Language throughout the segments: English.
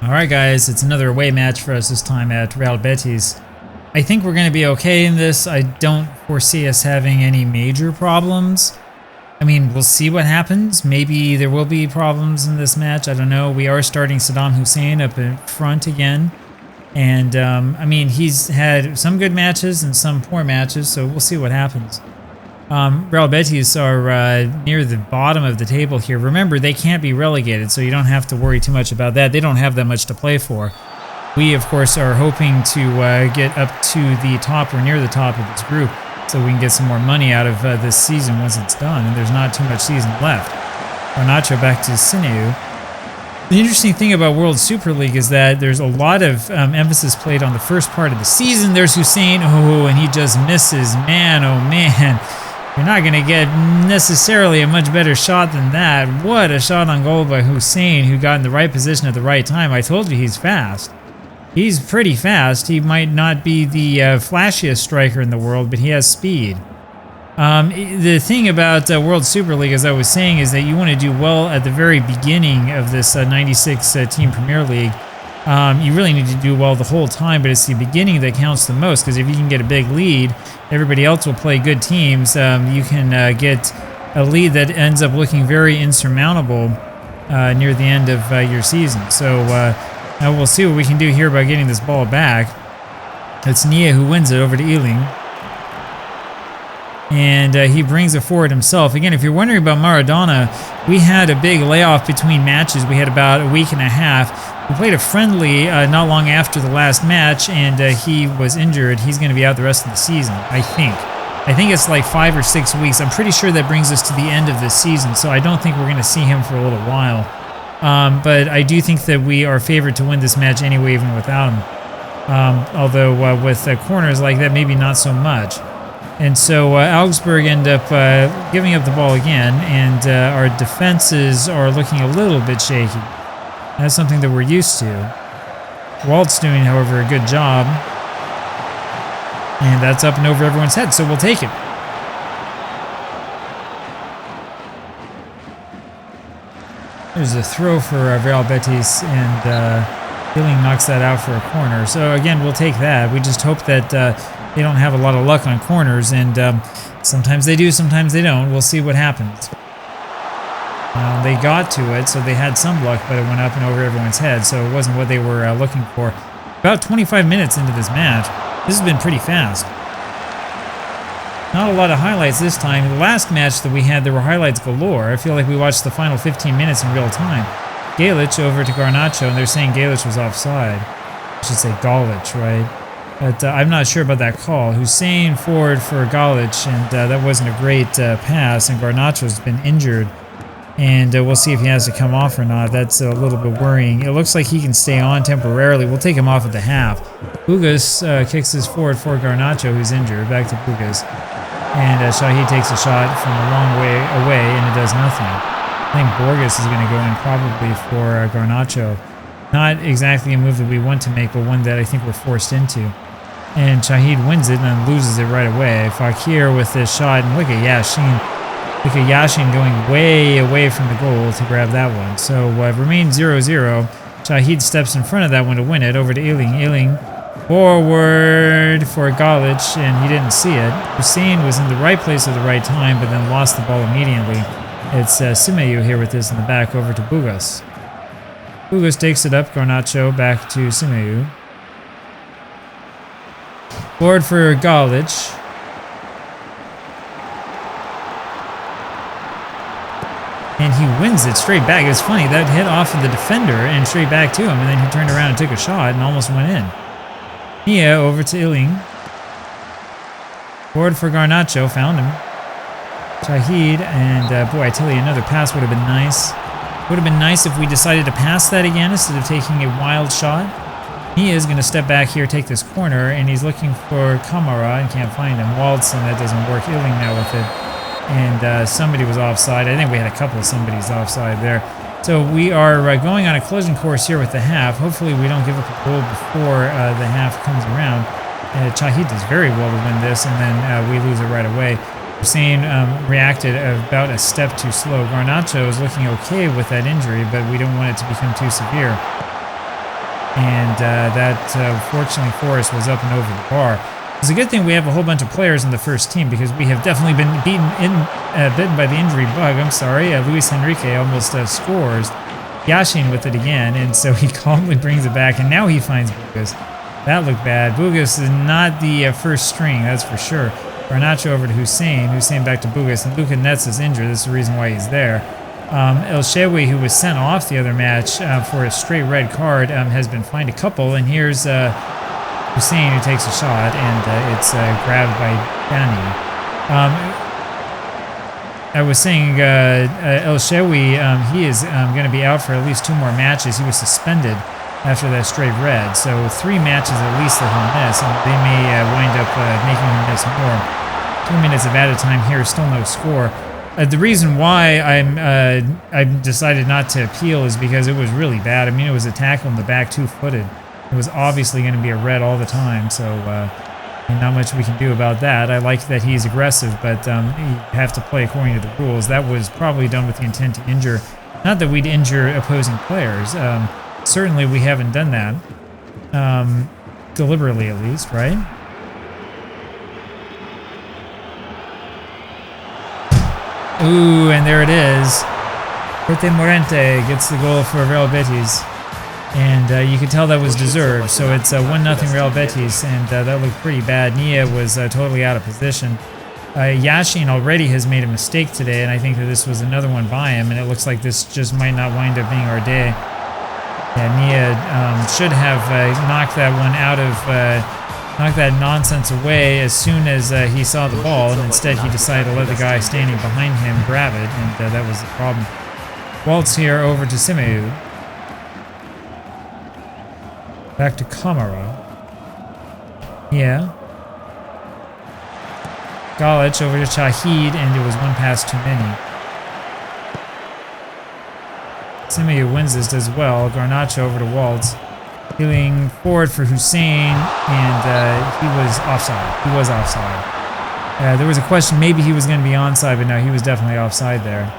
Alright guys, it's another away match for us this time at Real Betis. I think we're going to be okay in this. I don't foresee us having any major problems. I mean, we'll see what happens. Maybe there will be problems in this match. I don't know. We are starting Saddam Hussein up in front again. And, I mean, he's had some good matches and some poor matches, so we'll see what happens. Real Betis are near the bottom of the table here. Remember, they can't be relegated, so you don't have to worry too much about that. They don't have that much to play for. We, of course, are hoping to get up to the top or near the top of this group so we can get some more money out of this season once it's done, and there's not too much season left. Garnacho back to Sineu. The interesting thing about World Super League is that there's a lot of emphasis played on the first part of the season. There's Hussein, oh, and he just misses. Man, oh man. You're not going to get necessarily a much better shot than that. What a shot on goal by Hussein, who got in the right position at the right time. I told you he's fast. He's pretty fast. He might not be the flashiest striker in the world, but he has speed. The thing about World Super League, as I was saying, is that you want to do well at the very beginning of this 96 team Premier League. You really need to do well the whole time, but it's the beginning that counts the most, because if you can get a big lead, everybody else will play good teams. You can get a lead that ends up looking very insurmountable near the end of your season. So we'll see what we can do here by getting this ball back. It's Nia who wins it over to Ealing. And he brings it forward himself. Again, if you're wondering about Maradona, we had a big layoff between matches. We had about a week and a half. We played a friendly not long after the last match, and he was injured. He's going to be out the rest of the season, I think. I think it's like 5 or 6 weeks. I'm pretty sure that brings us to the end of this season, so I don't think we're going to see him for a little while. But I do think that we are favored to win this match anyway, even without him. Although with corners like that, maybe not so much. And so Augsburg end up giving up the ball again, and our defenses are looking a little bit shaky. That's something that we're used to. Walt's doing, however, a good job. And that's up and over everyone's head, so we'll take it. There's a throw for Real Betis, and Ealing knocks that out for a corner. So again, we'll take that. We just hope that they don't have a lot of luck on corners, and sometimes they do, sometimes they don't. We'll see what happens. They got to it, so they had some luck, but it went up and over everyone's head, so it wasn't what they were looking for. About 25 minutes into this match. This has been pretty fast. Not a lot of highlights this time. The last match that we had, there were highlights galore. I feel like we watched the final 15 minutes in real time. Galic over to Garnacho, and they're saying Galic was offside. I should say Galic, right? But I'm not sure about that call. Hussein forward for Galic, and that wasn't a great pass, and Garnacho's been injured. And we'll see if he has to come off or not. That's a little bit worrying. It looks like he can stay on temporarily. We'll take him off at the half. Bugas kicks this forward for Garnacho, who's injured. Back to Bugas. And Shahid takes a shot from a long way away, and it does nothing. I think Borges is going to go in probably for Garnacho. Not exactly a move that we want to make, but one that I think we're forced into. And Shahid wins it and then loses it right away. Fakir with this shot, and look at Yashin. Look at Yashin going way away from the goal to grab that one. So it remains 0-0. Shahid steps in front of that one to win it. Over to Ealing. Ealing forward for Galic, and he didn't see it. Hussein was in the right place at the right time, but then lost the ball immediately. It's Simeu here with this in the back over to Bugas. Bugas takes it up. Garnacho back to Simeu. Forward for Galic. And he wins it straight back. It's funny, that hit off of the defender and straight back to him, and then he turned around and took a shot and almost went in. Nia over to Ealing. Forward for Garnacho, found him. Shahid, and boy, I tell you, another pass would have been nice. Would have been nice if we decided to pass that again instead of taking a wild shot. He is going to step back here, take this corner, and he's looking for Kamara and can't find him. Waltz, and that doesn't work. Ealing now with it. And somebody was offside. I think we had a couple of somebody's offside there. So we are going on a collision course here with the half. Hopefully we don't give up a goal before the half comes around. Shahid does very well to win this, and then we lose it right away. Hussein reacted about a step too slow. Garnacho is looking okay with that injury, but we don't want it to become too severe. and that fortunately for us was up and over the bar. It's a good thing we have a whole bunch of players in the first team because we have definitely been bitten by the injury bug. I'm sorry, Luis Enrique almost scores. Yashin with it again, and so he calmly brings it back, and now he finds Bugas. That looked bad. Bugas is not the first string, that's for sure. Garnacho over to Hussein. Hussein back to Bugas, and Luka Netz is injured. This is the reason why he's there. El Shewi, who was sent off the other match for a straight red card, has been fined a couple, and here's Hussein who takes a shot, and it's grabbed by Dani. I was saying El Shewi, he is going to be out for at least 2 more matches. He was suspended after that straight red, so 3 matches at least that he'll miss, and they may wind up making him miss more. 2 minutes of added time here, still no score. The reason why I decided not to appeal is because it was really bad. I mean, it was a tackle in the back, 2-footed. It was obviously going to be a red all the time, so not much we can do about that. I like that he's aggressive, but you have to play according to the rules. That was probably done with the intent to injure. Not that we'd injure opposing players. Certainly we haven't done that. Deliberately, at least, right? Ooh, and there it is. Pete Morente gets the goal for Real Betis. And you could tell that was deserved. So it's 1-0 Real Betis, and that looked pretty bad. Nia was totally out of position. Yashin already has made a mistake today, and I think that this was another one by him, and it looks like this just might not wind up being our day. Yeah, Nia should have knocked that one out of, knocked that nonsense away as soon as he saw the ball, and instead he decided to let the guy standing behind him grab it, and that was the problem. Waltz here over to Simeu. Back to Kamara. Yeah. Galic over to Shahid, and it was 1 pass too many. Simeu wins this as well. Garnacho over to Waltz. Healing forward for Hussein, and he was offside. He was offside. There was a question, maybe he was going to be onside, but no, he was definitely offside there.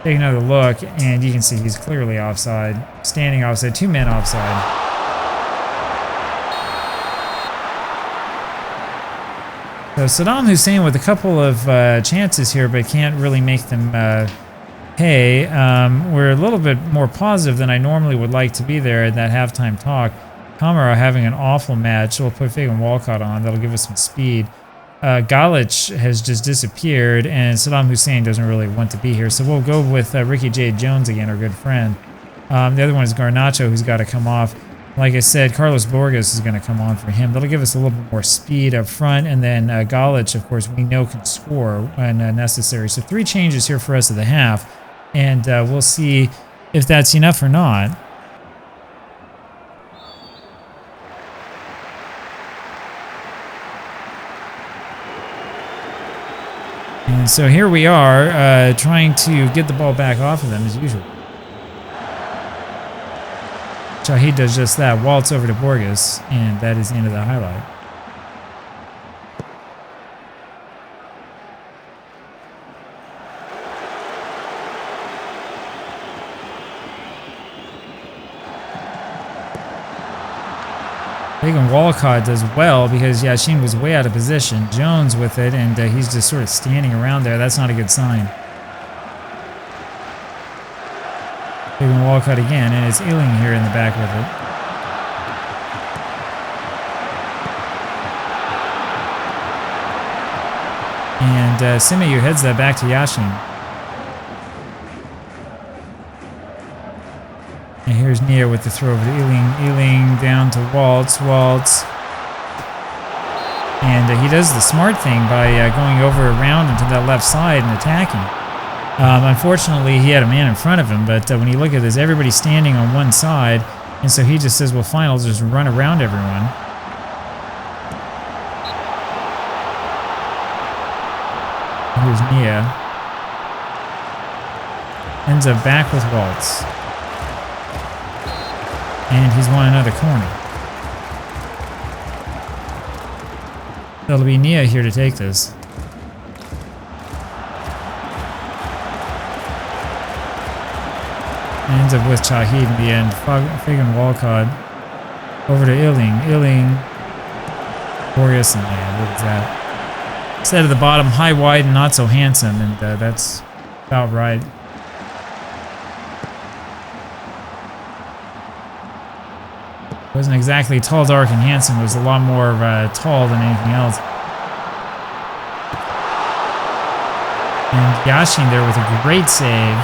Take another look, and you can see he's clearly offside. Standing offside, 2 men offside. So Saddam Hussein with a couple of chances here, but can't really make them pay. We're a little bit more positive than I normally would like to be there in that halftime talk. Kamara having an awful match. We'll put Fagan Walcott on. That'll give us some speed. Galic has just disappeared, and Saddam Hussein doesn't really want to be here. So we'll go with Ricky J. Jones again, our good friend. The other one is Garnacho, who's got to come off. Like I said, Carlos Borges is going to come on for him. That'll give us a little bit more speed up front. And then Galic, of course, we know can score when necessary. So 3 changes here for us at the half. And we'll see if that's enough or not. And so here we are, trying to get the ball back off of them as usual. Shahid does just that, waltz over to Borges, and that is the end of the highlight. Fagan Walcott does well because Yashin was way out of position. Jones with it, and he's just sort of standing around there. That's not a good sign. Fagan Walcott again, and it's Ealing here in the back with it. And Simeu heads that back to Yashin. And here's Nia with the throw over to Ealing. Ealing down to Waltz. Waltz. And he does the smart thing by going over around into that left side and attacking. Unfortunately, he had a man in front of him, but when you look at this, everybody's standing on one side, and so he just says, well, fine, I'll just run around everyone. Here's Nia. Ends up back with Waltz. And he's won another corner. That'll be Nia here to take this. Ends up with Shahid in the end. Fagan Walcott over to Illing. Illing. Boreas and man, look at that. Set at the bottom, high, wide, and not so handsome, and that's about right. Wasn't exactly tall, dark, and handsome. It was a lot more tall than anything else. And Yashin there with a great save.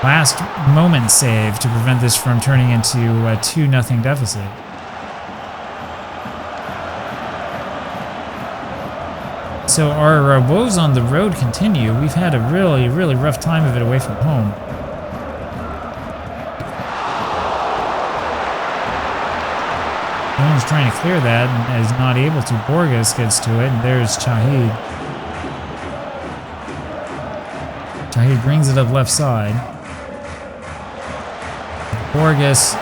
Last moment save to prevent this from turning into a 2-0 deficit. So our woes on the road continue. We've had a really, really rough time of it away from home. Jones trying to clear that and is not able to. Borges gets to it, and there's Shahid. Shahid brings it up left side. Borges.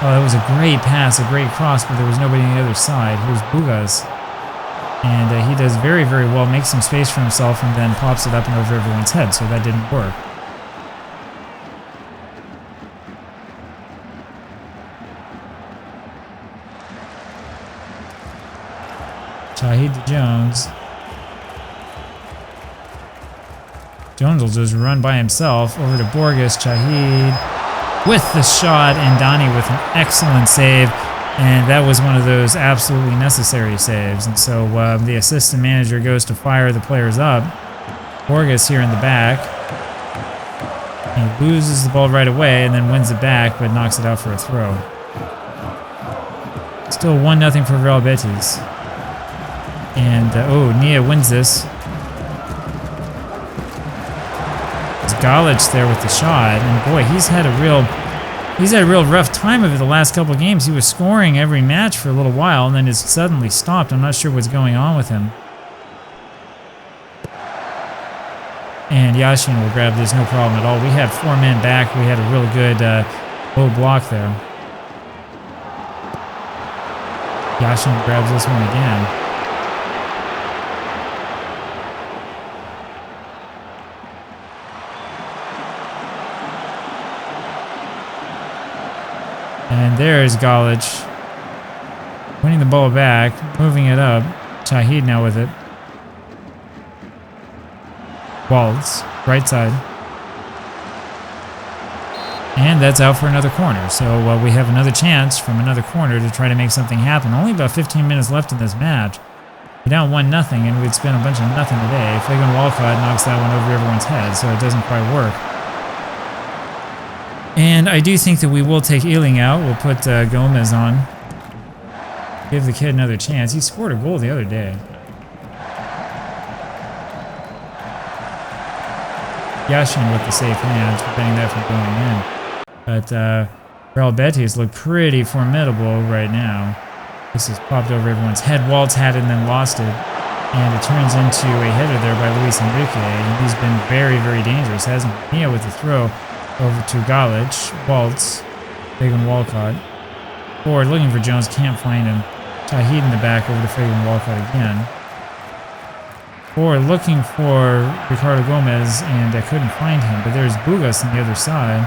Oh, that was a great pass, a great cross, but there was nobody on the other side. Here's Bugas. And he does very, very well, makes some space for himself, and then pops it up and over everyone's head, so that didn't work. Shahid to Jones. Jones will just run by himself over to Borges. Shahid with the shot, and Donnie with an excellent save. And that was one of those absolutely necessary saves. And so the assistant manager goes to fire the players up. Borges here in the back. He loses the ball right away and then wins it back, but knocks it out for a throw. Still 1-0 for Real Betis. And, Nia wins this. It's Galic there with the shot. And boy, he's had a real rough time of it the last couple of games. He was scoring every match for a little while and then it's suddenly stopped. I'm not sure what's going on with him. And Yashin will grab this, no problem at all. We had 4 men back. We had a really good low block there. Yashin grabs this one again. And there's Galic winning the ball back, moving it up. Shahid now with it. Waltz, right side. And that's out for another corner. So we have another chance from another corner to try to make something happen. Only about 15 minutes left in this match. We're down 1-0, and we'd spent a bunch of nothing today. Fagan Walcott knocks that one over everyone's head, so it doesn't quite work. And I do think that we will take Ealing out. We'll put Gomez on. Give the kid another chance. He scored a goal the other day. Yashin with the safe hands, preventing that from going in. But Real Betis look pretty formidable right now. This has popped over everyone's head. Waltz had it and then lost it. And it turns into a header there by Luis Enrique. And he's been very, very dangerous, hasn't he? Mia with the throw. Over to Galic, Waltz, Fagan Walcott. Forward looking for Jones, can't find him. Shahid in the back over to Fagan Walcott again. Forward looking for Ricardo Gomez, and I couldn't find him, but there's Bugas on the other side.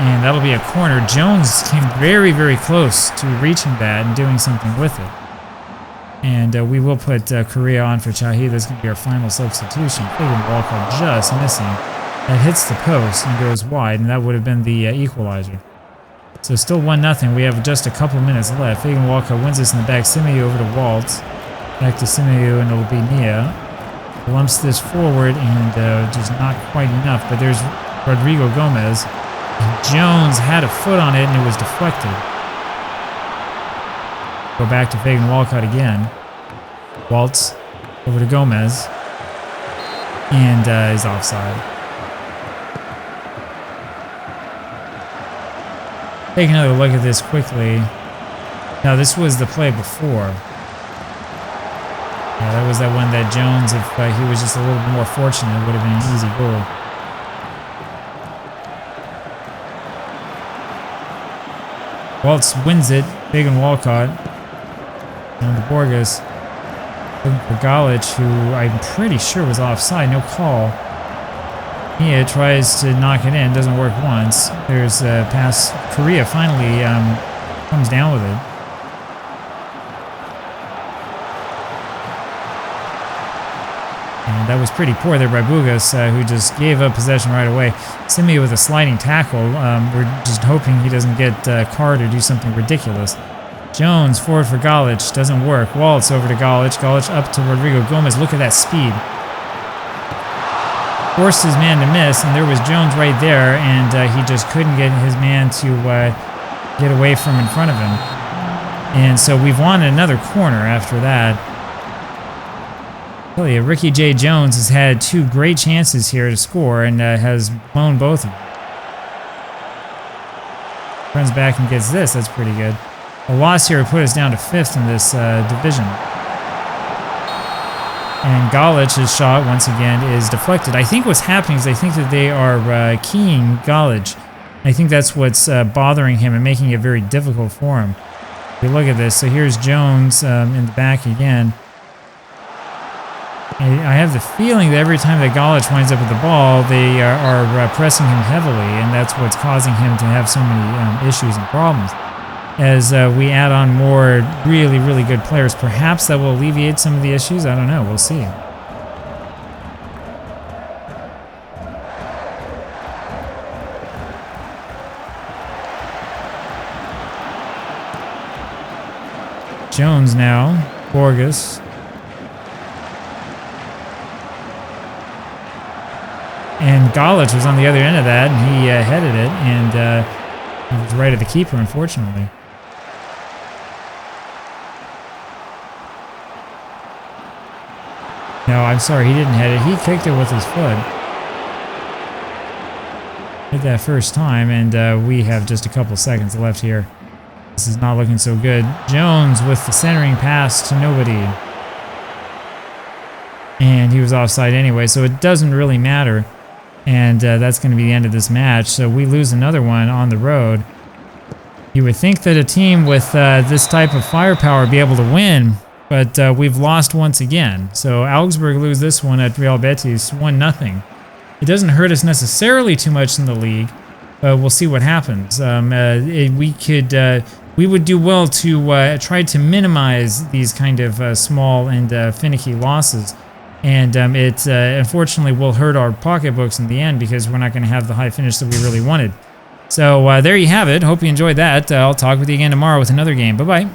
And that'll be a corner. Jones came very, very close to reaching that and doing something with it. And we will put Correa on for Shahid. That's going to be our final substitution. Fagan Walcott just missing. That hits the post and goes wide, and that would have been the equalizer. So still 1-0. We have just a couple minutes left. Fagan Walcott wins this in the back. Simeu over to Waltz. Back to Simeu, and it'll be Nia. Lumps this forward, and just not quite enough. But there's Rodrigo Gomez. And Jones had a foot on it, and it was deflected. Go back to Fagan Walcott again. Waltz over to Gomez. And he's offside. Take another look at this quickly. Now, this was the play before. Yeah, that was that one that Jones, if he was just a little bit more fortunate, would have been an easy goal. Waltz wins it. Fagan Walcott. Down to Borges. Looking for Galic, who I'm pretty sure was offside. No call. Mia tries to knock it in, doesn't work once. There's a pass. Korea finally comes down with it. And that was pretty poor there by Bugas, who just gave up possession right away. Simi with a sliding tackle. We're just hoping he doesn't get Carr to do something ridiculous. Jones forward for Galic, doesn't work. Waltz over to Galic. Galic up to Rodrigo Gomez. Look at that speed. Forced his man to miss, and there was Jones right there, and he just couldn't get his man to get away from in front of him. And so we've won another corner after that. Tell you, Ricky J. Jones has had 2 great chances here to score and has blown both of them. Runs back and gets this. That's pretty good. A loss here would put us down to 5th in this division. And Galic's shot, once again, is deflected. I think what's happening is I think that they are keying Galic. I think that's what's bothering him and making it very difficult for him. If you look at this, so here's Jones in the back again. I have the feeling that every time that Galic winds up with the ball, they are pressing him heavily, and that's what's causing him to have so many issues and problems. As we add on more really, really good players, perhaps that will alleviate some of the issues. I don't know. We'll see. Jones now. Borges. And Galic was on the other end of that, and he headed it, and he was right at the keeper, unfortunately. No, I'm sorry, he didn't head it. He kicked it with his foot. Hit that first time, and we have just a couple seconds left here. This is not looking so good. Jones with the centering pass to nobody. And he was offside anyway, so it doesn't really matter. And that's going to be the end of this match. So we lose another one on the road. You would think that a team with this type of firepower would be able to win, but we've lost once again. So Augsburg lose this one at Real Betis 1-0. It doesn't hurt us necessarily too much in the league, but we'll see what happens. We would do well to try to minimize these kind of small and finicky losses. And it unfortunately will hurt our pocketbooks in the end because we're not going to have the high finish that we really wanted. So there you have it. Hope you enjoyed that. I'll talk with you again tomorrow with another game. Bye-bye.